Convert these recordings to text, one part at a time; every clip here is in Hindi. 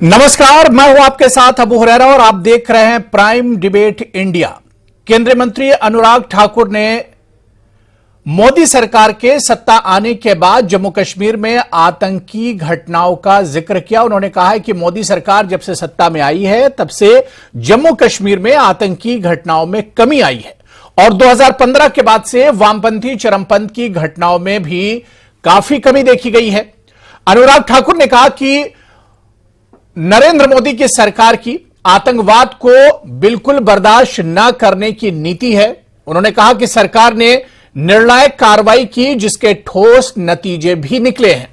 नमस्कार, मैं हूं आपके साथ अबू हुरैरा और आप देख रहे हैं प्राइम डिबेट इंडिया। केंद्रीय मंत्री अनुराग ठाकुर ने मोदी सरकार के सत्ता आने के बाद जम्मू कश्मीर में आतंकी घटनाओं का जिक्र किया। उन्होंने कहा है कि मोदी सरकार जब से सत्ता में आई है तब से जम्मू कश्मीर में आतंकी घटनाओं में कमी आई है और 2015 के बाद से वामपंथी चरमपंथ की घटनाओं में भी काफी कमी देखी गई है। अनुराग ठाकुर ने कहा कि नरेंद्र मोदी की सरकार की आतंकवाद को बिल्कुल बर्दाश्त न करने की नीति है। उन्होंने कहा कि सरकार ने निर्णायक कार्रवाई की जिसके ठोस नतीजे भी निकले हैं।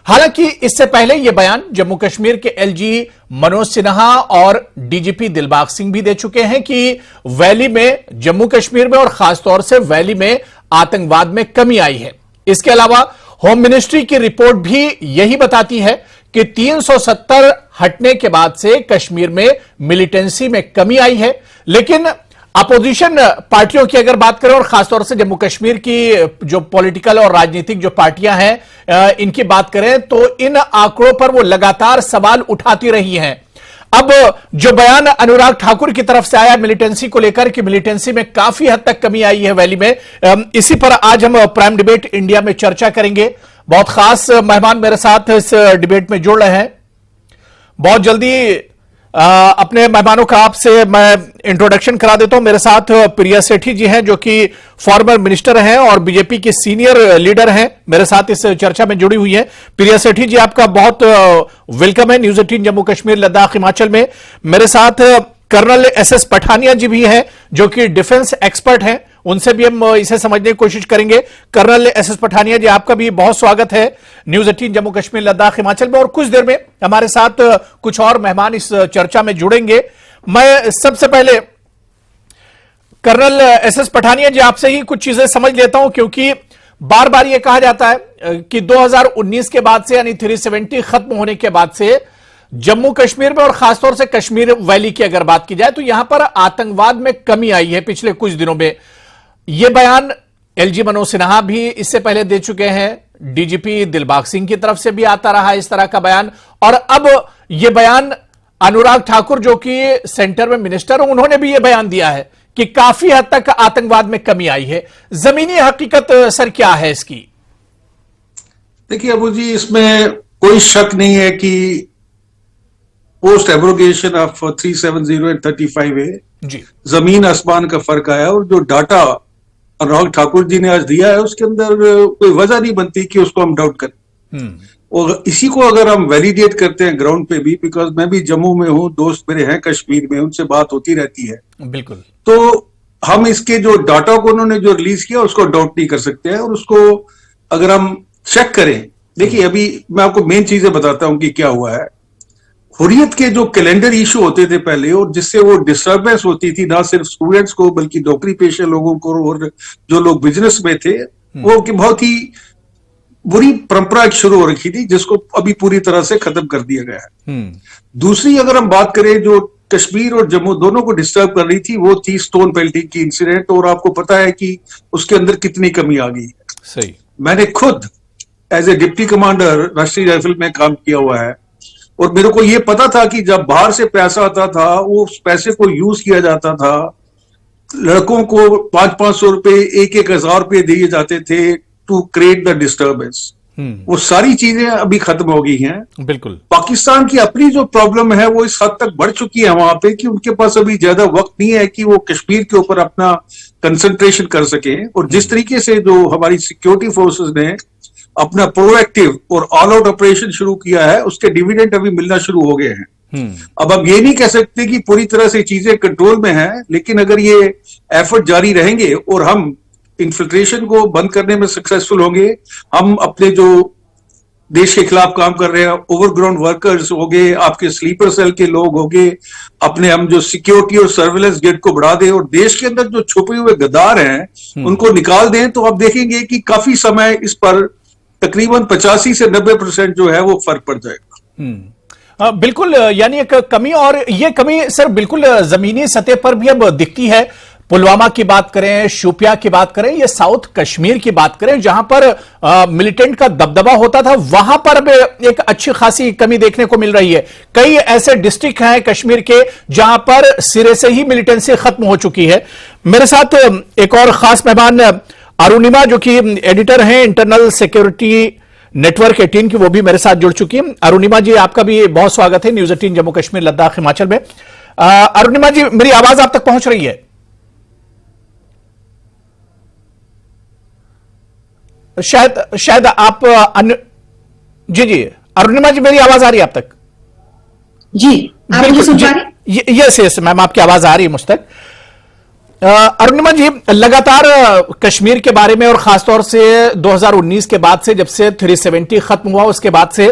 हालांकि इससे पहले यह बयान जम्मू कश्मीर के एलजी मनोज सिन्हा और डीजीपी दिलबाग सिंह भी दे चुके हैं कि वैली में, जम्मू कश्मीर में और खासतौर से वैली में आतंकवाद में कमी आई है। इसके अलावा होम मिनिस्ट्री की रिपोर्ट भी यही बताती है कि 370 हटने के बाद से कश्मीर में मिलिटेंसी में कमी आई है। लेकिन अपोजिशन पार्टियों की अगर बात करें और खासतौर से जम्मू कश्मीर की जो पॉलिटिकल और राजनीतिक जो पार्टियां हैं इनकी बात करें तो इन आंकड़ों पर वो लगातार सवाल उठाती रही हैं। अब जो बयान अनुराग ठाकुर की तरफ से आया मिलिटेंसी को लेकर कि मिलिटेंसी में काफी हद तक कमी आई है वैली में, इसी पर आज हम प्राइम डिबेट इंडिया में चर्चा करेंगे। बहुत खास मेहमान मेरे साथ इस डिबेट में जुड़ रहे हैं। बहुत जल्दी अपने मेहमानों का आपसे मैं इंट्रोडक्शन करा देता हूं। मेरे साथ प्रिया सेठी जी हैं जो कि फॉर्मर मिनिस्टर हैं और बीजेपी की सीनियर लीडर हैं, मेरे साथ इस चर्चा में जुड़ी हुई हैं। प्रिया सेठी जी, आपका बहुत वेलकम है न्यूज 18 जम्मू कश्मीर लद्दाख हिमाचल में। मेरे साथ कर्नल एसएस पठानिया जी भी हैं जो कि डिफेंस एक्सपर्ट हैं, उनसे भी हम इसे समझने की कोशिश करेंगे। कर्नल एसएस पठानिया जी, आपका भी बहुत स्वागत है न्यूज 18 जम्मू कश्मीर लद्दाख हिमाचल में। और कुछ देर में हमारे साथ कुछ और मेहमान इस चर्चा में जुड़ेंगे। मैं सबसे पहले कर्नल एसएस पठानिया जी आपसे ही कुछ चीजें समझ लेता हूं, क्योंकि बार बार यह कहा जाता है कि 2019 के बाद से यानी 370 खत्म होने के बाद से जम्मू कश्मीर में और खासतौर से कश्मीर वैली की अगर बात की जाए तो यहां पर आतंकवाद में कमी आई है पिछले कुछ दिनों में। यह बयान एलजी मनोज सिन्हा भी इससे पहले दे चुके हैं, डीजीपी दिलबाग सिंह की तरफ से भी आता रहा इस तरह का बयान, और अब यह बयान अनुराग ठाकुर जो कि सेंटर में मिनिस्टर हैं उन्होंने भी यह बयान दिया है कि काफी हद तक आतंकवाद में कमी आई है। जमीनी हकीकत सर क्या है इसकी? देखिए अबू जी, इसमें कोई शक नहीं है कि post abrogation of 370 and 35A जी जमीन आसमान का फर्क आया। और जो डाटा अनुराग ठाकुर जी ने आज दिया है उसके अंदर कोई वजह नहीं बनती कि उसको हम डाउट करें। और इसी को अगर हम वैलिडेट करते हैं ग्राउंड पे भी, बिकॉज मैं भी जम्मू में हूं, दोस्त मेरे हैं कश्मीर में, उनसे बात होती रहती है बिल्कुल, तो हम इसके जो डाटा को उन्होंने जो रिलीज किया उसको डाउट नहीं कर सकते हैं। और उसको अगर हम चेक करें, देखिए अभी मैं आपको मेन चीजें बताता हूं कि क्या हुआ है। हुर्रियत के जो कैलेंडर इशू होते थे पहले और जिससे वो डिस्टर्बेंस होती थी ना सिर्फ स्टूडेंट्स को बल्कि नौकरी पेशे लोगों को और जो लोग बिजनेस में थे, वो कि बहुत ही बुरी परंपरा शुरू हो रखी थी जिसको अभी पूरी तरह से खत्म कर दिया गया है। दूसरी अगर हम बात करें जो कश्मीर और जम्मू दोनों को डिस्टर्ब कर रही थी वो थी स्टोन पेल्टिंग की इंसिडेंट, और आपको पता है कि उसके अंदर कितनी कमी आ गई है। सही, मैंने खुद एज ए डिप्टी कमांडर राष्ट्रीय राइफल में काम किया हुआ है और मेरे को ये पता था कि जब बाहर से पैसा आता था वो उस पैसे को यूज किया जाता था। लड़कों को 500-500 रुपए, 1,000 रुपए दिए जाते थे टू क्रिएट द डिस्टर्बेंस। वो सारी चीजें अभी खत्म हो गई हैं। बिल्कुल, पाकिस्तान की अपनी जो प्रॉब्लम है वो इस हद तक बढ़ चुकी है वहां पे कि उनके पास अभी ज्यादा वक्त नहीं है कि वो कश्मीर के ऊपर अपना कंसंट्रेशन कर सके। और जिस तरीके से जो हमारी सिक्योरिटी फोर्सेस ने अपना प्रोएक्टिव और ऑल आउट ऑपरेशन शुरू किया है उसके डिविडेंड अभी मिलना शुरू हो गए हैं। अब हम ये नहीं कह सकते कि पूरी तरह से चीजें कंट्रोल में हैं, लेकिन अगर ये एफर्ट जारी रहेंगे और हम इन्फिल्ट्रेशन को बंद करने में सक्सेसफुल होंगे, हम अपने जो देश के खिलाफ काम कर रहे हैं ओवरग्राउंड वर्कर्स हो गए, आपके स्लीपर सेल के लोग हो गए, अपने हम जो सिक्योरिटी और सर्विलेंस गेट को बढ़ा दें और देश के अंदर जो छुपे हुए गद्दार हैं उनको निकाल दें, तो आप देखेंगे कि काफी समय इस पर तकरीबन 85 से 90% जो है वो फर्क पड़ जाएगा। बिल्कुल, यानी एक कमी, और ये कमी सर बिल्कुल जमीनी सतह पर भी अब दिखती है। पुलवामा की बात करें, शोपियां की बात करें, ये साउथ कश्मीर की बात करें, जहां पर मिलिटेंट का दबदबा होता था, वहां पर अब एक अच्छी खासी कमी देखने को मिल रही है। कई ऐसे डिस्ट्रिक्ट हैं कश्मीर के जहां पर सिरे से ही मिलिटेंसी खत्म हो चुकी है। मेरे साथ एक और खास मेहमान अरुणिमा, जो कि एडिटर हैं इंटरनल सिक्योरिटी नेटवर्क 18 की, वो भी मेरे साथ जुड़ चुकी है। अरुणिमा जी, आपका भी बहुत स्वागत है न्यूज 18 जम्मू कश्मीर लद्दाख हिमाचल में। अरुणिमा जी, मेरी आवाज आप तक पहुंच रही है? शायद आप जी अरुणिमा जी, मेरी आवाज आ रही है आप तक? जी, आप मुझे सुन पा रहे? यस मैम, आपकी आवाज आ रही है मुझ तक। अरुणिमा जी, लगातार कश्मीर के बारे में और खासतौर से 2019 के बाद से, जब से 370 खत्म हुआ, उसके बाद से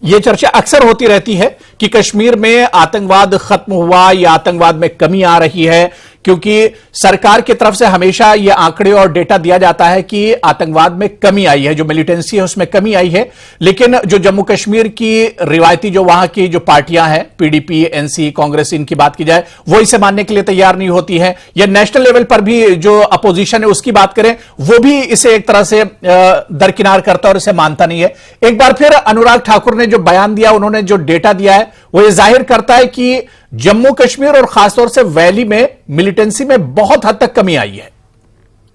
यह चर्चा अक्सर होती रहती है कि कश्मीर में आतंकवाद खत्म हुआ या आतंकवाद में कमी आ रही है, क्योंकि सरकार की तरफ से हमेशा यह आंकड़े और डेटा दिया जाता है कि आतंकवाद में कमी आई है, जो मिलिटेंसी है उसमें कमी आई है। लेकिन जो जम्मू कश्मीर की रिवायती जो वहां की जो पार्टियां हैं, पीडीपी, एनसी, कांग्रेस, इनकी बात की जाए, वो इसे मानने के लिए तैयार नहीं होती है। या नेशनल लेवल पर भी जो अपोजिशन है उसकी बात करें, वो भी इसे एक तरह से दरकिनार करता है और इसे मानता नहीं है। एक बार फिर अनुराग ठाकुर ने जो बयान दिया, उन्होंने जो डेटा दिया है, वो ये जाहिर करता है कि जम्मू कश्मीर और खासतौर से वैली में मिलिटेंसी में बहुत हद तक कमी आई है।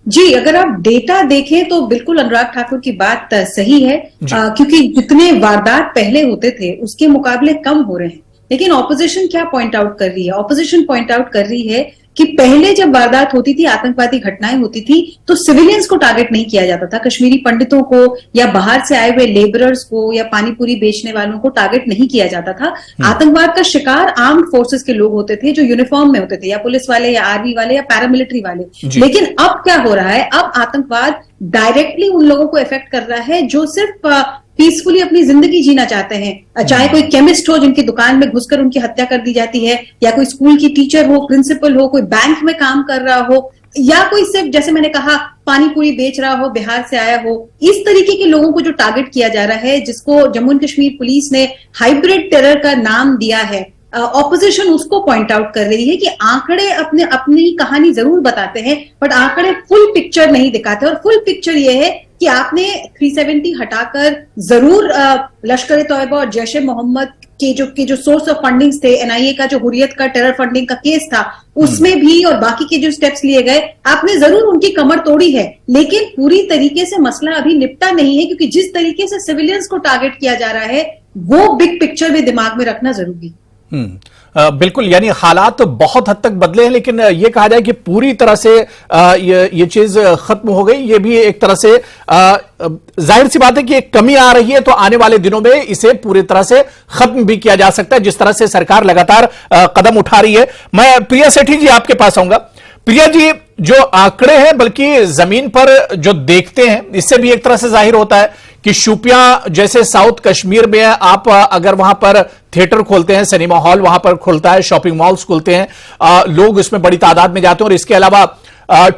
जी, अगर आप डेटा देखें तो बिल्कुल अनुराग ठाकुर की बात सही है, क्योंकि जितने वारदात पहले होते थे उसके मुकाबले कम हो रहे हैं। लेकिन ऑपोजिशन क्या पॉइंट आउट कर रही है? ऑपोजिशन पॉइंट आउट कर रही है कि पहले जब वारदात होती थी, आतंकवादी घटनाएं होती थी, तो सिविलियंस को टारगेट नहीं किया जाता था। कश्मीरी पंडितों को या बाहर से आए हुए लेबरर्स को या पानी पूरी बेचने वालों को टारगेट नहीं किया जाता था। आतंकवाद का शिकार आर्म्ड फोर्सेस के लोग होते थे, जो यूनिफॉर्म में होते थे, या पुलिस वाले या आर्मी वाले या पैरामिलिट्री वाले। लेकिन अब क्या हो रहा है? अब आतंकवाद डायरेक्टली उन लोगों को इफेक्ट कर रहा है जो सिर्फ पीसफुली अपनी जिंदगी जीना चाहते हैं। चाहे कोई केमिस्ट हो जिनकी दुकान में घुसकर उनकी हत्या कर दी जाती है, या कोई स्कूल की टीचर हो, प्रिंसिपल हो, कोई बैंक में काम कर रहा हो, या कोई सिर्फ जैसे मैंने कहा पानी पूरी बेच रहा हो, बिहार से आया हो। इस तरीके के लोगों को जो टारगेट किया जा रहा है, जिसको जम्मू एंड कश्मीर पुलिस ने हाइब्रिड टेरर का नाम दिया है, ऑपोजिशन उसको पॉइंट आउट कर रही है कि आंकड़े अपनी कहानी जरूर बताते हैं, बट आंकड़े फुल पिक्चर नहीं दिखाते। और फुल पिक्चर ये है कि आपने 370 हटाकर जरूर लश्कर ए तोयबा और जैश ए मोहम्मद के जो सोर्स ऑफ फंडिंग्स थे, एनआईए का जो हुर्रियत का टेरर फंडिंग का केस था, उसमें भी और बाकी के जो स्टेप्स लिए गए, आपने जरूर उनकी कमर तोड़ी है। लेकिन पूरी तरीके से मसला अभी निपटा नहीं है, क्योंकि जिस तरीके से सिविलियंस को टारगेट किया जा रहा है, वो बिग पिक्चर भी दिमाग में रखना जरूरी। बिल्कुल, यानी हालात बहुत हद तक बदले हैं, लेकिन यह कहा जाए कि पूरी तरह से ये चीज खत्म हो गई, ये भी एक तरह से जाहिर सी बात है कि एक कमी आ रही है, तो आने वाले दिनों में इसे पूरी तरह से खत्म भी किया जा सकता है, जिस तरह से सरकार लगातार कदम उठा रही है। मैं प्रिया सेठी जी आपके पास आऊंगा। प्रिया जी, जो आंकड़े हैं बल्कि जमीन पर जो देखते हैं, इससे भी एक तरह से जाहिर होता है कि शोपियां जैसे साउथ कश्मीर में आप अगर वहां पर थिएटर खोलते हैं, सिनेमा हॉल वहां पर खुलता है, शॉपिंग मॉल्स खुलते हैं, लोग उसमें बड़ी तादाद में जाते हैं, और इसके अलावा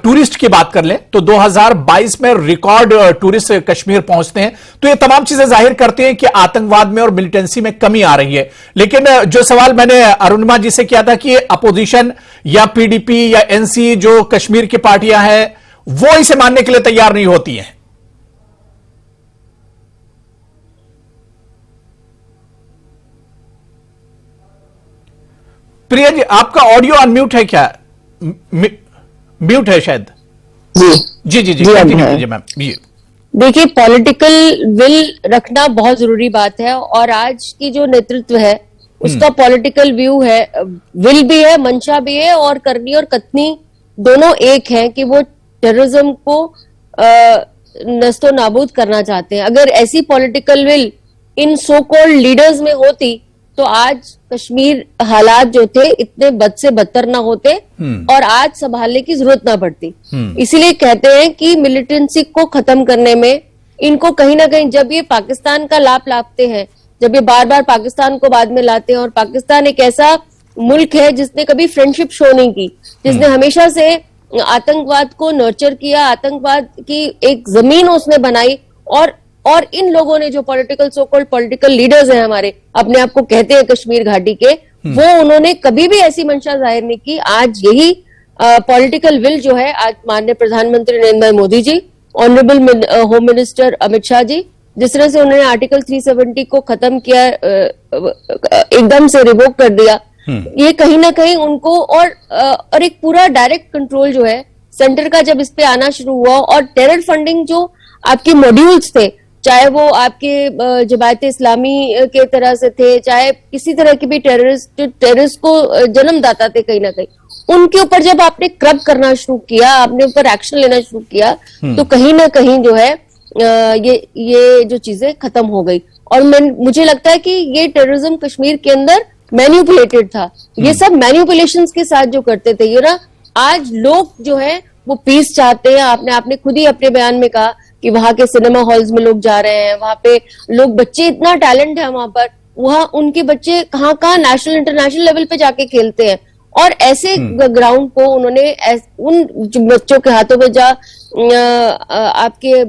टूरिस्ट की बात कर लें तो 2022 में रिकॉर्ड टूरिस्ट कश्मीर पहुंचते हैं। तो ये तमाम चीजें जाहिर करती हैं कि आतंकवाद में और मिलिटेंसी में कमी आ रही है। लेकिन जो सवाल मैंने अरुणिमा जी से किया था कि अपोजिशन या पीडीपी या एनसी, जो कश्मीर की पार्टियां हैं, वो इसे मानने के लिए तैयार नहीं होती हैं। प्रिया जी, आपका ऑडियो अनम्यूट है क्या? म्यूट है शायद। जी जी जी जी मैम। देखिए, पॉलिटिकल विल रखना बहुत जरूरी बात है, और आज की जो नेतृत्व है उसका पॉलिटिकल व्यू है, विल भी है, मंशा भी है, और करनी और कथनी दोनों एक है कि वो टेररिज्म को नस्तो नाबूद करना चाहते हैं। अगर ऐसी political will in so called leaders में होती तो आज कश्मीर हालात जो थे इतने बद से बदतर ना होते और आज संभालने की जरूरत ना पड़ती। इसीलिए कहते हैं कि मिलिटेंसी को खत्म करने में इनको कहीं ना कहीं, जब ये पाकिस्तान का लाभ लाते हैं, जब ये बार बार पाकिस्तान को बाद में लाते हैं, और पाकिस्तान एक ऐसा मुल्क है जिसने कभी फ्रेंडशिप शो नहीं की, जिसने हमेशा से आतंकवाद को नर्चर किया, आतंकवाद की एक जमीन उसने बनाई, और इन लोगों ने जो political so called political leaders हैं हमारे, अपने आप को कहते हैं कश्मीर घाटी के, वो उन्होंने कभी भी ऐसी मंशा जाहिर नहीं की। आज यही पॉलिटिकल विल जो है आज माननीय प्रधानमंत्री Narendra Modi ji, honourable home minister Amit Shah ji, जिस तरह से उन्होंने आर्टिकल 370 को खत्म किया, एकदम से रिवोक कर दिया, ये कहीं ना कहीं उनको और एक पूरा डायरेक्ट कंट्रोल जो है सेंटर का जब इस पे आना शुरू हुआ, और टेरर फंडिंग जो आपके मॉड्यूल्स थे, चाहे वो आपके जमात इस्लामी के तरह से थे, चाहे किसी तरह के भी टेररिस्ट को जन्मदाता थे, कहीं ना कहीं उनके ऊपर जब आपने क्रब करना शुरू किया, आपने ऊपर एक्शन लेना शुरू किया, तो कहीं ना कहीं जो है ये जो चीजें खत्म हो गई। और मुझे लगता है कि ये टेररिज्म कश्मीर के अंदर मैन्युपुलेटेड था। ये सब मैन्युपुलेशंस के साथ जो करते थे, ये ना आज लोग जो है वो पीस चाहते हैं। आपने खुद ही अपने बयान में कहा कि वहां के सिनेमा हॉल्स में लोग जा रहे हैं, वहां पे लोग, बच्चे, इतना टैलेंट है वहां पर, वहां उनके बच्चे कहाँ नेशनल इंटरनेशनल लेवल पे जाके खेलते हैं। और ऐसे ग्राउंड को उन्होंने उन बच्चों के हाथों में आपके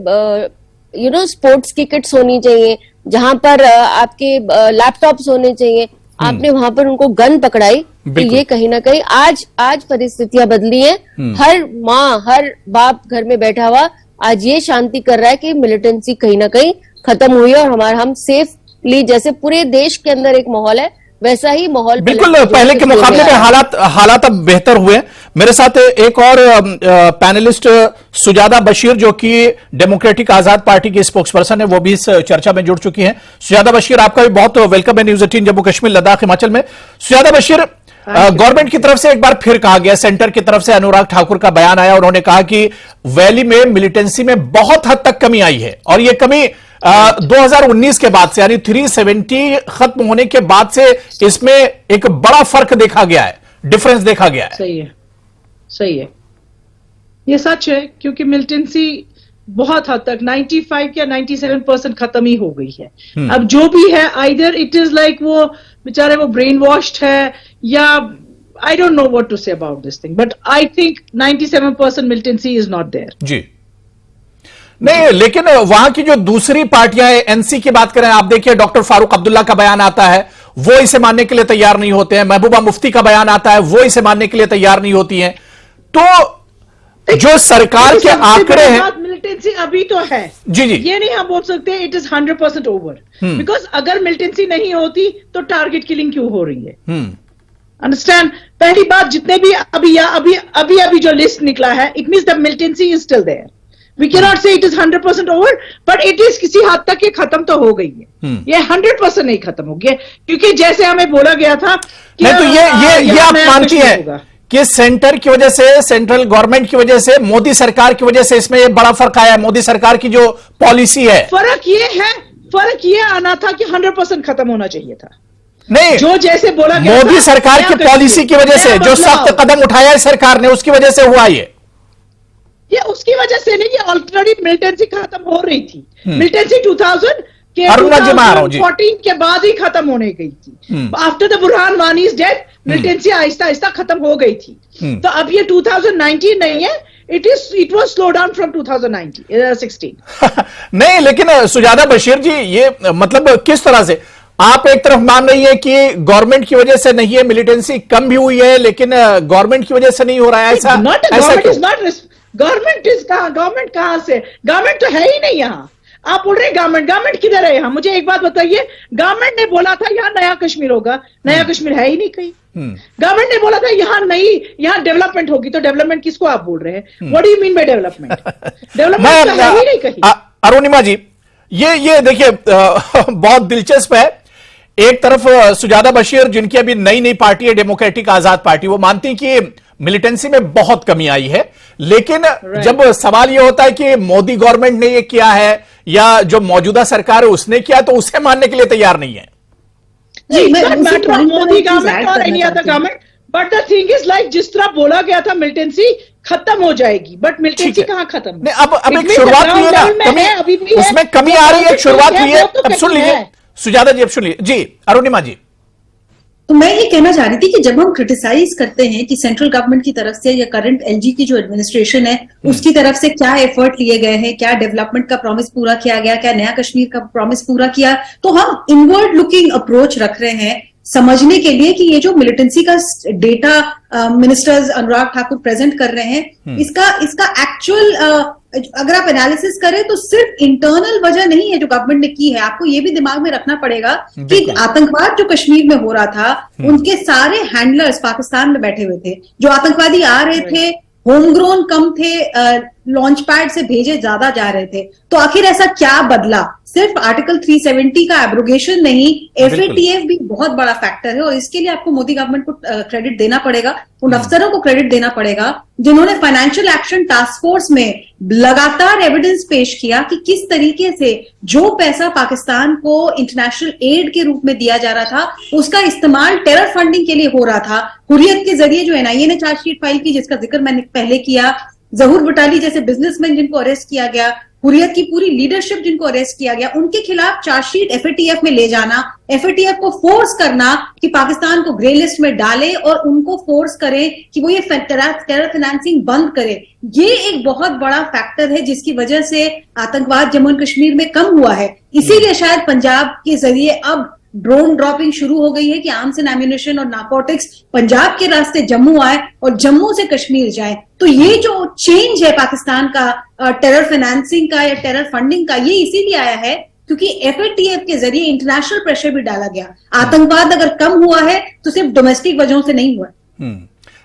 स्पोर्ट्स की किट्स होनी चाहिए, जहां पर आपके लैपटॉप्स होने चाहिए, आपने वहां पर उनको गन पकड़ाई। तो ये कहीं ना कहीं आज परिस्थितियां बदली हैं। हर माँ, हर बाप घर में बैठा हुआ आज ये शांति कर रहा है कि मिलिटेंसी कहीं ना कहीं खत्म हुई है, और हम सेफली, जैसे पूरे देश के अंदर एक माहौल है, वैसा ही माहौल बिल्कुल पहले के मुकाबले में हालात अब बेहतर हुए। मेरे साथ एक और पैनलिस्ट सुजाता बशीर, जो कि डेमोक्रेटिक आजाद पार्टी की स्पोक्सपर्सन है, वो भी इस चर्चा में जुड़ चुकी हैं। सुजाता बशीर, आपका भी बहुत वेलकम है न्यूज 18 जम्मू कश्मीर लद्दाख हिमाचल में। सुजाता बशीर, गवर्नमेंट की तरफ से एक बार फिर कहा गया, सेंटर की तरफ से अनुराग ठाकुर का बयान आया, उन्होंने कहा कि वैली में मिलिटेंसी में बहुत हद तक कमी आई है, और ये कमी 2019 के बाद से, यानी 370 खत्म होने के बाद से इसमें एक बड़ा फर्क देखा गया है, डिफरेंस देखा गया है। सही है, ये सच है, क्योंकि मिलिटेंसी बहुत हद तक 95 या 97% खत्म ही हो गई है। अब जो भी है, आइदर इट इज लाइक वो बेचारे वो ब्रेन वॉश्ड है, या I don't know what to say about this thing, but I think 97% militancy is not there. जी नहीं, लेकिन वहां की जो दूसरी पार्टियां हैं, एनसी की बात करें, आप देखिए डॉक्टर फारूक अब्दुल्ला का बयान आता है, वो इसे मानने के लिए तैयार नहीं होते हैं। महबूबा मुफ्ती का बयान आता है, वो इसे मानने के लिए तैयार नहीं होती हैं। तो जो सरकार के आंकड़े हैं, मिलिटेंसी अभी तो है, जी, ये नहीं हम बोल सकते इट इज 100% ओवर, बिकॉज अगर मिलिटेंसी नहीं होती तो टारगेट किलिंग क्यों हो रही है? अंडरस्टैंड? पहली बात, जितने भी अभी जो लिस्ट निकला है, it means the militancy is still there. We cannot say it is 100% over, but it is किसी हद तक ये खत्म तो हो गई है। ये 100% नहीं खत्म हो गया, क्योंकि जैसे हमें बोला गया था कि नहीं, तो ये आप मानती है कि सेंटर की वजह से, सेंट्रल गवर्नमेंट की वजह से, मोदी सरकार की वजह से इसमें ये बड़ा फर्क आया है, मोदी सरकार की जो पॉलिसी है? फर्क ये आना था कि 100% खत्म होना चाहिए था। नहीं, जो जैसे बोला गया मोदी सरकार की पॉलिसी की वजह से, जो सख्त कदम उठाया है सरकार ने, उसकी वजह से हुआ ये उसकी वजह से नहीं, ये ऑलरेडी मिलिटेंसी खत्म हो रही थी। मिलिटेंसी 2014 के बाद ही खत्म होने गई थी। After the Burhan Wani is dead, militancy Aahista Aahista खत्म हो गई थी। तो अब ये 2019 नहीं है, it was slow down from 2016। नहीं, लेकिन सुजाता बशीर जी, ये मतलब किस तरह से आप एक तरफ मान रही है कि गवर्नमेंट की वजह से नहीं है, मिलिटेंसी कम भी हुई है, लेकिन गवर्नमेंट की वजह से नहीं हो रहा है, ऐसा गवर्नमेंट कहां से? गवर्नमेंट तो है ही नहीं यहाँ। आप बोल रहे गवर्नमेंट किधर है यहाँ? मुझे एक बात बताइए, गवर्नमेंट ने बोला था यहाँ नया कश्मीर होगा, नया कश्मीर है ही नहीं कहीं। गवर्नमेंट ने बोला था यहाँ डेवलपमेंट होगी, तो डेवलपमेंट किसको आप बोल रहे हैं? What do you mean by development? Development तो है ही नहीं कहीं। अरुणिमा जी, ये देखिए बहुत दिलचस्प है। एक तरफ सुजाता बशीर, जिनकी अभी नई पार्टी है डेमोक्रेटिक आजाद पार्टी, वो मानती कि मिलिटेंसी में बहुत कमी आई है, लेकिन जब सवाल यह होता है कि मोदी गवर्नमेंट ने यह किया है या जो मौजूदा सरकार है उसने किया, तो उसे मानने के लिए तैयार नहीं है। मोदी गवर्नमेंट और any other government, but the thing is like, जिस तरह बोला गया था मिलिटेंसी खत्म हो जाएगी, बट मिलिटेंसी कहां खत्म? अब एक शुरुआत हुई है ना, उसमें कमी आ रही है, एक शुरुआत हुई है। अब सुन लीजिए सुजाता जी, अब सुन लीजिए जी, अरुणिमा जी। तो मैं ये कहना चाह रही थी कि जब हम क्रिटिसाइज करते हैं कि सेंट्रल गवर्नमेंट की तरफ से या करंट एलजी की जो एडमिनिस्ट्रेशन है उसकी तरफ से क्या एफर्ट लिए गए हैं, क्या डेवलपमेंट का प्रॉमिस पूरा किया गया, क्या नया कश्मीर का प्रॉमिस पूरा किया, तो हम इनवर्ड लुकिंग अप्रोच रख रहे हैं समझने के लिए कि ये जो मिलिटेंसी का data ministers Anurag Thakur present कर रहे हैं, इसका एक्चुअल अगर आप एनालिसिस करें तो सिर्फ इंटरनल वजह नहीं है जो गवर्नमेंट ने की है। आपको ये भी दिमाग में रखना पड़ेगा कि आतंकवाद जो कश्मीर में हो रहा था, उनके सारे हैंडलर्स पाकिस्तान में बैठे हुए थे। जो आतंकवादी आ रहे थे होम ग्रोन कम थे, लॉन्च पैड से भेजे ज्यादा जा रहे थे। तो आखिर ऐसा क्या बदला? सिर्फ आर्टिकल 370 का एब्रोगेशन नहीं, FATF भी बहुत बड़ा फैक्टर है। और इसके लिए आपको मोदी गवर्नमेंट को क्रेडिट देना पड़ेगा, उन अफसरों को क्रेडिट देना पड़ेगा जिन्होंने फाइनेंशियल एक्शन टास्क फोर्स में लगातार एविडेंस पेश किया कि किस तरीके से जो पैसा पाकिस्तान को इंटरनेशनल एड के रूप में दिया जा रहा था, उसका इस्तेमाल टेरर फंडिंग के लिए हो रहा था। हुर्रियत के जरिए जो NIA ने चार्जशीट फाइल की, जिसका जिक्र मैंने पहले किया, जहूर बटाली जैसे बिजनेसमैन जिनको अरेस्ट किया गया, हुर्रियत की पूरी लीडरशिप जिनको अरेस्ट किया गया, उनके खिलाफ चार्जशीट FATF में ले जाना, FATF को फोर्स करना कि पाकिस्तान को ग्रे लिस्ट में डाले और उनको फोर्स करें कि वो ये टेरर फाइनेंसिंग बंद करे। ये एक बहुत बड़ा फैक्टर है जिसकी वजह से आतंकवाद जम्मू एंड कश्मीर में कम हुआ है। इसीलिए शायद पंजाब के जरिए अब ड्रोन ड्रॉपिंग शुरू हो गई है कि आर्म्स एंड एम्यूनिशन और नारकोटिक्स पंजाब के रास्ते जम्मू आए और जम्मू से कश्मीर जाए। तो ये जो चेंज है पाकिस्तान का टेरर फाइनेंसिंग का या टेरर फंडिंग का, ये इसीलिए आया है क्योंकि FATF के जरिए इंटरनेशनल प्रेशर भी डाला गया। आतंकवाद अगर कम हुआ है तो सिर्फ डोमेस्टिक वजहों से नहीं हुआ।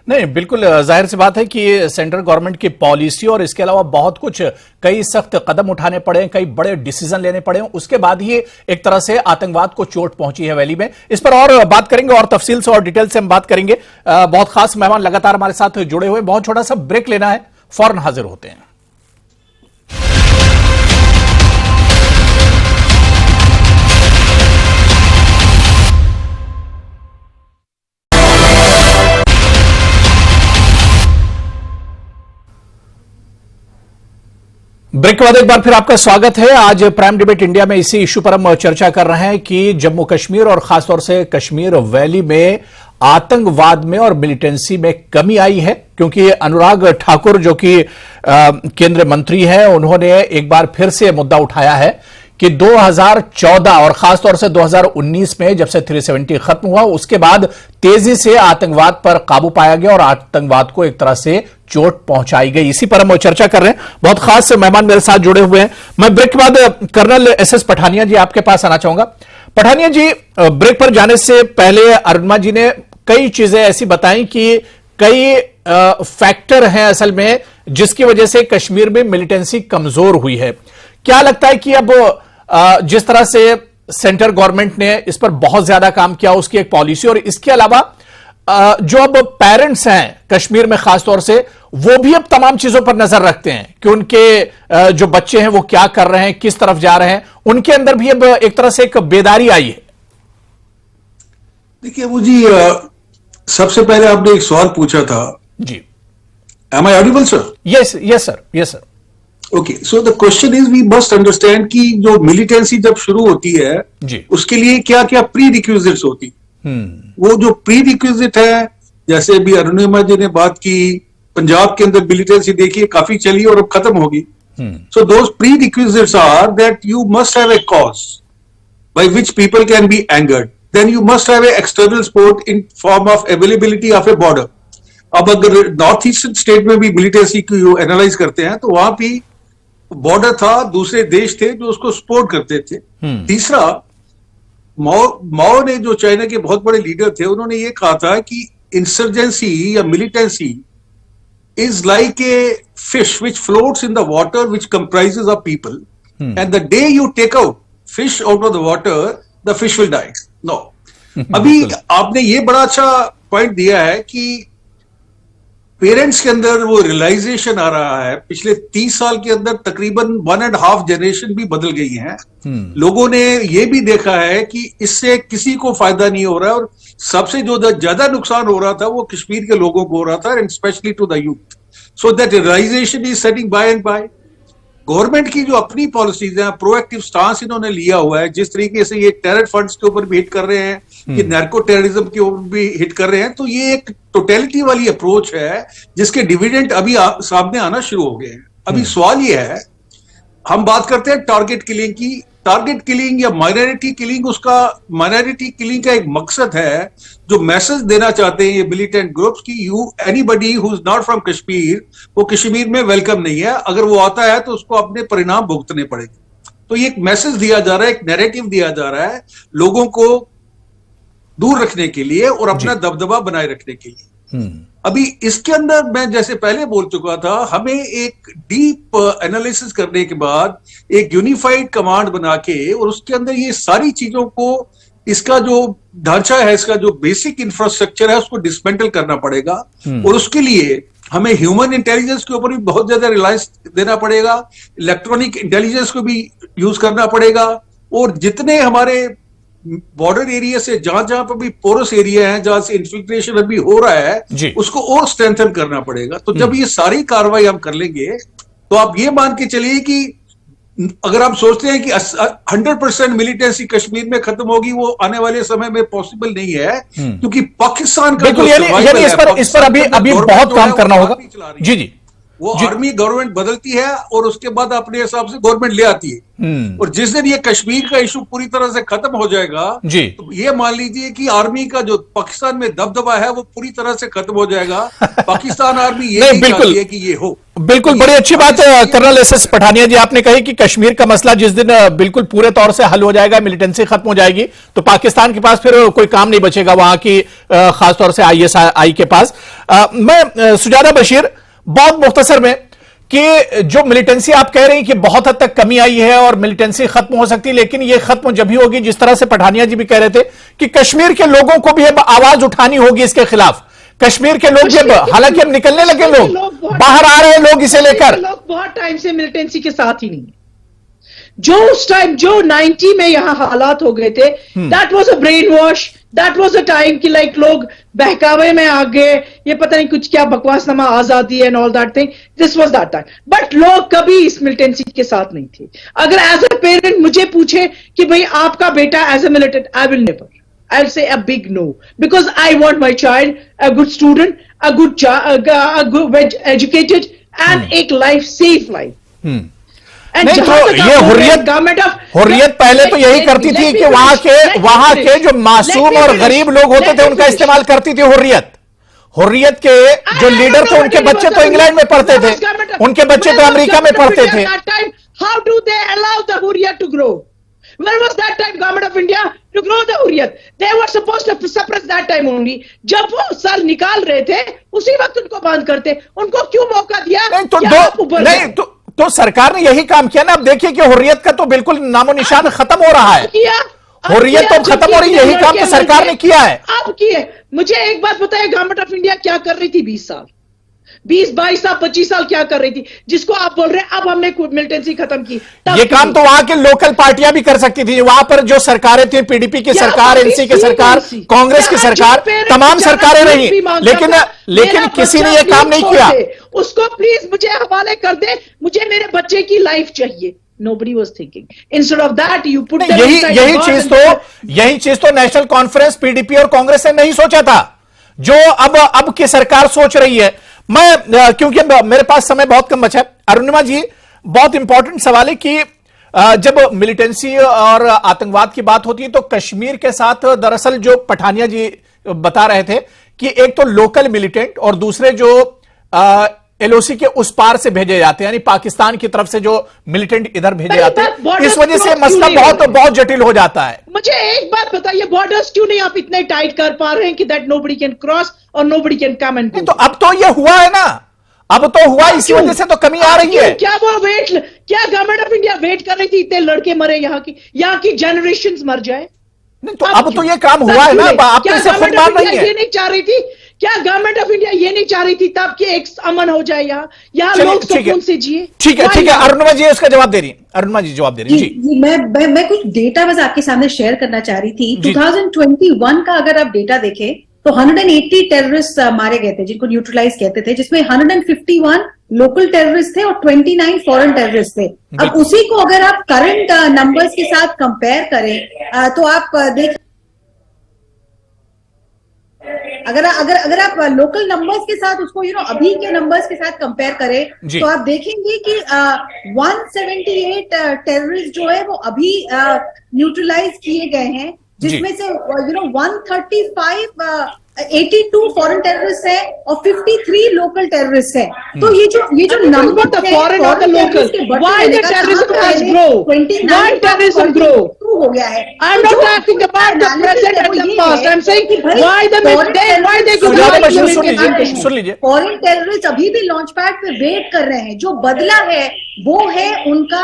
नहीं, बिल्कुल जाहिर सी बात है कि सेंट्रल गवर्नमेंट की पॉलिसी और इसके अलावा बहुत कुछ, कई सख्त कदम उठाने पड़े, कई बड़े डिसीजन लेने पड़े, उसके बाद ही एक तरह से आतंकवाद को चोट पहुंची है वैली में। इस पर और बात करेंगे और तफसील से और डिटेल से हम बात करेंगे। बहुत खास मेहमान लगातार हमारे साथ जुड़े हुए। बहुत छोटा सा ब्रेक लेना है, फौरन हाजिर होते हैं। ब्रेक के बाद एक बार फिर आपका स्वागत है। आज प्राइम डिबेट इंडिया में इसी इश्यू पर हम चर्चा कर रहे हैं कि जम्मू कश्मीर और खासतौर से कश्मीर वैली में आतंकवाद में और मिलिटेंसी में कमी आई है, क्योंकि अनुराग ठाकुर जो कि केंद्रीय मंत्री हैं, उन्होंने एक बार फिर से मुद्दा उठाया है कि 2014 और खासतौर से 2019 में जब से 370 खत्म हुआ, उसके बाद तेजी से आतंकवाद पर काबू पाया गया और आतंकवाद को एक तरह से चोट पहुंचाई गई। इसी पर हम चर्चा कर रहे हैं। बहुत खास मेहमान मेरे साथ जुड़े हुए हैं। मैं ब्रेक के बाद कर्नल SS पठानिया जी आपके पास आना चाहूंगा। पठानिया जी, ब्रेक पर जाने से पहले अरुणिमा जी ने कई चीजें ऐसी बताई कि कई फैक्टर हैं असल में जिसकी वजह से कश्मीर में मिलिटेंसी कमजोर हुई है। क्या लगता है कि अब जिस तरह से सेंट्रल गवर्नमेंट ने इस पर बहुत ज्यादा काम किया, उसकी एक पॉलिसी, और इसके अलावा जो अब पेरेंट्स हैं कश्मीर में खासतौर से, वो भी अब तमाम चीजों पर नजर रखते हैं कि उनके जो बच्चे हैं वो क्या कर रहे हैं, किस तरफ जा रहे हैं, उनके अंदर भी अब एक तरह से एक बेदारी आई है। देखिए वो जी, सबसे पहले आपने एक सवाल पूछा था जी। Am I audible, sir? Yes, yes sir, yes sir. Okay, so the question is we must understand कि जो मिलिटेंसी जब शुरू होती है जी, उसके लिए क्या क्या प्री रिक्विजिट्स होती। वो जो प्री रिक्विजिट है, जैसे अभी अरुणिमा जी ने बात की, पंजाब के अंदर मिलिटेंसी देखिए काफी चली और अब खत्म होगी। So those prerequisites are that you must have a cause by which people can be angered, then you must have a external support in form of availability of a border. अब अगर नॉर्थ ईस्टर्न स्टेट में भी मिलिटेंसी को एनालाइज करते हैं तो वहां भी बॉर्डर था, दूसरे देश थे जो उसको सपोर्ट करते थे। तीसरा, माओ ने, जो चाइना के बहुत बड़े लीडर थे, उन्होंने ये कहा था कि इंसर्जेंसी या militancy is like a fish which floats in the water which comprises of people, and the day you take out fish out of the water the fish will die. No, अभी आपने ये बड़ा अच्छा पॉइंट दिया है कि पेरेंट्स के अंदर वो रियलाइजेशन आ रहा है। पिछले 30 साल के अंदर तकरीबन 1.5 जनरेशन भी बदल गई हैं। लोगों ने ये भी देखा है कि इससे किसी को फायदा नहीं हो रहा है, और सबसे जो ज्यादा नुकसान हो रहा था वो कश्मीर के लोगों को हो रहा था, and specially to the youth. So that realization is setting by and by. Government की जो अपनी पॉलिसीज हैं, प्रोएक्टिव स्टांस इन्होंने लिया हुआ है, जिस तरीके से ये टेरर फंड्स के ऊपर भी हिट कर रहे हैं, ये नार्को टेररिज्म के ऊपर भी हिट कर रहे हैं, तो ये एक टोटलिटी वाली अप्रोच है जिसके डिविडेंड अभी सामने आना शुरू हो गए हैं। अभी सवाल ये है, हम बात करते हैं टारगेट किलिंग की, टारगेट किलिंग या माइनॉरिटी किलिंग, उसका माइनॉरिटी किलिंग का एक मकसद है, जो मैसेज देना चाहते हैं ये मिलिटेंट ग्रुप्स की, you anybody who is not from Kashmir, वो कश्मीर में वेलकम नहीं है, अगर वो आता है तो उसको अपने परिणाम भुगतने पड़ेंगे। तो ये एक मैसेज दिया जा रहा है, एक नैरेटिव दिया जा रहा है लोगों को दूर रखने के लिए और अपना दबदबा बनाए रखने के लिए। अभी इसके अंदर मैं जैसे पहले बोल चुका था, हमें एक डीप एनालिसिस करने के बाद एक यूनिफाइड कमांड बना के और उसके अंदर ये सारी चीजों को, इसका जो ढांचा है, इसका जो बेसिक इंफ्रास्ट्रक्चर है, उसको डिसमेंटल करना पड़ेगा। और उसके लिए हमें ह्यूमन इंटेलिजेंस के ऊपर भी बहुत ज्यादा रिलायंस देना पड़ेगा, इलेक्ट्रॉनिक इंटेलिजेंस को भी यूज करना पड़ेगा, और जितने हमारे बॉर्डर एरिया से जहां जहां पर भी पोरस एरिया है, जहां से इन्फिल्ट्रेशन अभी हो रहा है, उसको और स्ट्रेंथन करना पड़ेगा। तो जब ये सारी कार्रवाई हम कर लेंगे तो आप ये मान के चलिए कि अगर आप सोचते हैं कि 100% मिलिटेंसी कश्मीर में खत्म होगी, वो आने वाले समय में पॉसिबल नहीं है, क्योंकि पाकिस्तान का बिल्कुल, यानी इस पर अभी बहुत काम करना होगा। जी जी, वो आर्मी गवर्नमेंट बदलती है और उसके बाद अपने हिसाब से गवर्नमेंट ले आती है। और जिस दिन ये कश्मीर का इशू पूरी तरह से खत्म हो जाएगा जी, तो ये मान लीजिए कि आर्मी का जो पाकिस्तान में दबदबा है वो पूरी तरह से खत्म हो जाएगा। पाकिस्तान आर्मी ये नहीं चाहती है कि ये हो। बिल्कुल, बड़ी अच्छी बात कर्नल एस.एस. पठानिया जी आपने कही कि कश्मीर का मसला जिस दिन बिल्कुल पूरे तौर से हल हो जाएगा, मिलिटेंसी खत्म हो जाएगी, तो पाकिस्तान के पास फिर कोई काम नहीं बचेगा वहां की, खासतौर से ISI के पास। मैं सुजाता बशीर, बहुत मुख्तसर में, कि जो मिलिटेंसी आप कह रहे हैं कि बहुत हद तक कमी आई है और मिलिटेंसी खत्म हो सकती है, लेकिन ये खत्म जब ही होगी, जिस तरह से पठानिया जी भी कह रहे थे कि कश्मीर के लोगों को भी अब आवाज उठानी होगी इसके खिलाफ। कश्मीर के लोग जब, हालांकि अब निकलने लगे, लोग बाहर आ रहे हैं, लोग इसे लेकर, लोग बहुत टाइम से मिलिटेंसी के साथ ही नहीं है। जो उस टाइम, जो 90 में यहां हालात हो गए थे, that was a brain wash, that was a time कि लाइक लोग बहकावे में आ गए, ये पता नहीं कुछ क्या बकवासनामा आजादी and all that thing, this was that time. But लोग कभी इस मिलिटेंसी के साथ नहीं थे। अगर एज अ पेरेंट मुझे पूछे कि भाई आपका बेटा as a militant, I will never, I'll say a big no, because I want my child a good student, a good educated, and एक life, safe life. नहीं तो ये हुर्रियत पहले तो यही करती थी कि वहां के जो मासूम और गरीब लोग होते थे उनका इस्तेमाल करती थी हुर्रियत के जो लीडर थे, उनके बच्चे तो इंग्लैंड में पढ़ते थे, उनके बच्चे तो अमेरिका में पढ़ते थे। How do they allow the Hurriyat to grow? When was that time government of India to grow the Hurriyat? They were supposed to suppress that time only. जब वो सर निकाल रहे थे उसी वक्त उनको बंद करते, उनको क्यों मौका दिया? नहीं तो सरकार ने यही काम किया ना। अब देखिए कि हुर्रियत का तो बिल्कुल नामो निशान खत्म हो रहा है, हुर्रियत तो खत्म हो रही है, यही काम तो सरकार ने किया है। अब किए। मुझे एक बात बताइए, गवर्नमेंट ऑफ इंडिया क्या कर रही थी 20 साल, 20-22 साल, 25 साल क्या कर रही थी, जिसको आप बोल रहे हैं अब हमने मिलिटेंसी खत्म की? ये काम तो वहां के लोकल पार्टियां भी कर सकती थी। वहां पर जो सरकारें थी, PDP की सरकार, NC की सरकार, कांग्रेस की सरकार, तमाम सरकारें रही, लेकिन किसी ने यह काम नहीं किया। उसको प्लीज मुझे हवाले कर दे, मुझे मेरे बच्चे की लाइफ चाहिए। Nobody was thinking. Instead of that, you put them inside यही चीज तो नेशनल कॉन्फ्रेंस, PDP और कांग्रेस ने नहीं सोचा था, जो अब की सरकार सोच रही है। मैं क्योंकि मेरे पास समय बहुत कम बचा है, अरुणिमा जी, बहुत इंपॉर्टेंट सवाल है कि जब मिलिटेंसी और आतंकवाद की बात होती है तो कश्मीर के साथ दरअसल जो पठानिया जी बता रहे थे कि एक तो लोकल मिलिटेंट और दूसरे जो LOC के उस पार से भेजे जाते हैं, यानी पाकिस्तान की तरफ से जो मिलिटेंट इधर भेजे जाते हैं, इस वजह से मसला बहुत जटिल हो जाता है। मुझे एक बात बताइए, बॉर्डर्स क्यों नहीं आप इतने टाइट कर पा रहे हैं कि दैट नोबडी कैन क्रॉस और nobody can come and go? तो अब तो ये हुआ है ना, अब तो हुआ, इसी वजह से तो कमी आ रही है। क्या गवर्नमेंट ऑफ इंडिया वेट कर रही थी इतने लड़के मरे, यहाँ की जनरेशंस मर जाए? नहीं तो अब तो ये काम हुआ है ना, आप तो इसे खुद मान रही है। ये नहीं चाह रही थी क्या गवर्नमेंट ऑफ इंडिया, ये नहीं चाह रही थी तब कि एक अमन हो जाए, यहाँ लोग सुकून से जिए? ठीक है, अरुणिमा जी उसका जवाब दे रही है, अरुणिमा जी जवाब दे रही है। जी, मैं कुछ डेटा बस आपके सामने शेयर करना चाह रही थी। 2021 का अगर आप डेटा देखें तो 180 टेररिस्ट मारे गए थे, जिनको न्यूट्रलाइज कहते थे, जिसमें 151 लोकल टेररिस्ट थे और 29 फॉरेन टेररिस्ट थे। अब उसी को अगर आप करंट नंबर्स के साथ कंपेयर करें तो आप देख अगर अगर अगर आप लोकल नंबर्स के साथ उसको अभी के नंबर्स के साथ कंपेयर करें जी। तो आप देखेंगे कि 178 टेररिस्ट जो है वो अभी न्यूट्रलाइज किए गए हैं, जिसमें से 135 82 फॉरेन टेररिस्ट है और 53 लोकल टेररिस्ट है। तो ये जो number the foreign or the local, why the terrorism has grown? Why terrorism grow? हो गया है। I'm not asking about the present and the past. I'm saying why they could Sujata not Bashir, implement सुन लीजिए। फॉरेन टेररिस्ट अभी भी लॉन्च पैड पे वेट कर रहे हैं। जो बदला है वो है उनका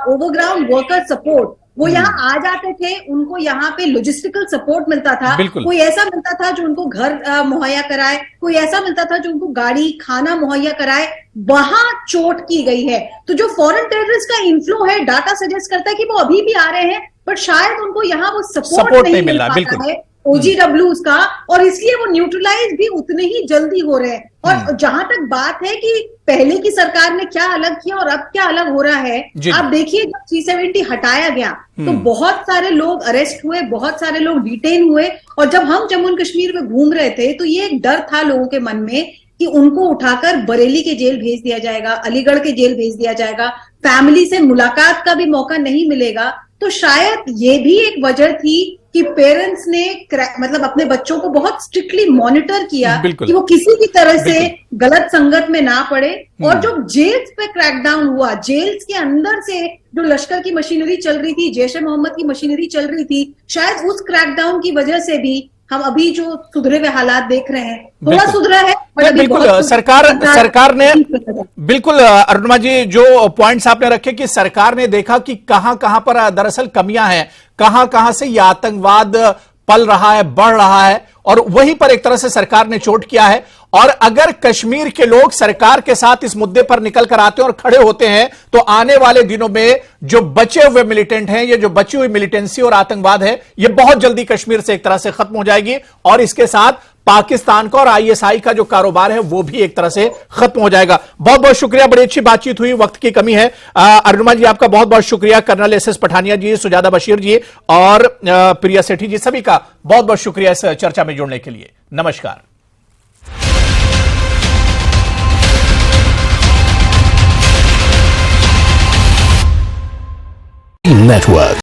ओवरग्राउंड वर्कर सपोर्ट। वो यहाँ आ जाते थे, उनको यहाँ पे लॉजिस्टिकल सपोर्ट मिलता था, कोई ऐसा मिलता था जो उनको घर मुहैया कराए, कोई ऐसा मिलता था जो उनको गाड़ी खाना मुहैया कराए। वहां चोट की गई है। तो जो फॉरेन टेररिस्ट का इनफ्लो है, डाटा सजेस्ट करता है कि वो अभी भी आ रहे हैं, बट शायद उनको यहाँ वो सपोर्ट नहीं मिल पाता है OGWs का, और इसलिए वो न्यूट्रलाइज भी उतने ही जल्दी हो रहे हैं। और जहां तक बात है कि पहले की सरकार ने क्या अलग किया और अब क्या अलग हो रहा है, आप देखिए जब 370 हटाया गया तो बहुत सारे लोग अरेस्ट हुए, बहुत सारे लोग डिटेन हुए। और जब हम जम्मू एंड कश्मीर में घूम रहे थे तो ये एक डर था लोगों के मन में कि उनको उठाकर बरेली के जेल भेज दिया जाएगा, अलीगढ़ के जेल भेज दिया जाएगा, फैमिली से मुलाकात का भी मौका नहीं मिलेगा। तो शायद ये भी एक वजह थी कि पेरेंट्स ने मतलब अपने बच्चों को बहुत स्ट्रिक्टली मॉनिटर किया कि वो किसी भी तरह से गलत संगत में ना पड़े। और जो जेल्स पे क्रैकडाउन हुआ, जेल्स के अंदर से जो लश्कर की मशीनरी चल रही थी, जैश ए मोहम्मद की मशीनरी चल रही थी, शायद उस क्रैकडाउन की वजह से भी हम अभी जो सुधरे हुए हालात देख रहे हैं, थोड़ा सुधरा है। बिल्कुल सरकार ने बिल्कुल अरुणिमा जी, जो पॉइंट्स आपने रखे कि सरकार ने देखा कि कहां कहां पर दरअसल कमियां हैं, कहां कहां से यह आतंकवाद पल रहा है, बढ़ रहा है, और वहीं पर एक तरह से सरकार ने चोट किया है। और अगर कश्मीर के लोग सरकार के साथ इस मुद्दे पर निकल कर आते हैं और खड़े होते हैं तो आने वाले दिनों में जो बचे हुए मिलिटेंट हैं, ये जो बची हुई मिलिटेंसी और आतंकवाद है, ये बहुत जल्दी कश्मीर से एक तरह से खत्म हो जाएगी। और इसके साथ पाकिस्तान का और ISI का जो कारोबार है वो भी एक तरह से खत्म हो जाएगा। बहुत बहुत शुक्रिया, बड़ी अच्छी बातचीत हुई, वक्त की कमी है। अरुणिमा जी आपका बहुत बहुत शुक्रिया, कर्नल SS पठानिया जी, सुजाता बशीर जी और प्रिया सेठी जी, सभी का बहुत बहुत शुक्रिया इस चर्चा में जुड़ने के लिए। नमस्कार। नेटवर्क।